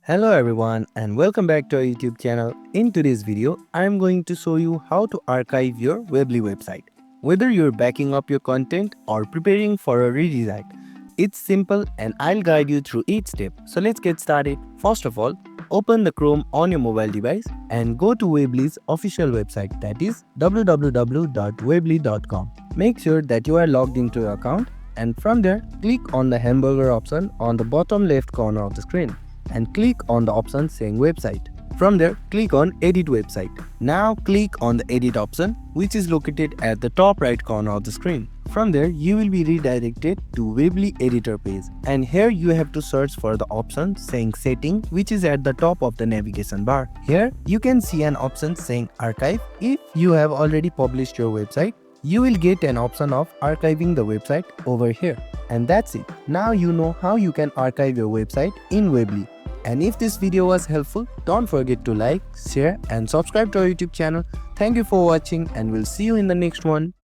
Hello everyone and welcome back to our YouTube channel. In today's video, I am going to show you how to archive your Weebly website. Whether you're backing up your content or preparing for a redesign, it's simple and I'll guide you through each step. So let's get started. First of all, open the Chrome on your mobile device and go to Weebly's official website, that is www.weebly.com. Make sure that you are logged into your account, and from there click on the hamburger option on the bottom left corner of the screen and click on the option saying website. From there, click on edit website. Now click on the edit option, which is located at the top right corner of the screen. From there, you will be redirected to Weebly editor page, and here you have to search for the option saying setting, which is at the top of the navigation bar. Here you can see an option saying archive. If you have already published your website, you will get an option of archiving the website over here. And that's it. Now you know how you can archive your website in Weebly. And if this video was helpful, don't forget to like, share and subscribe to our YouTube channel. Thank you for watching and we'll see you in the next one.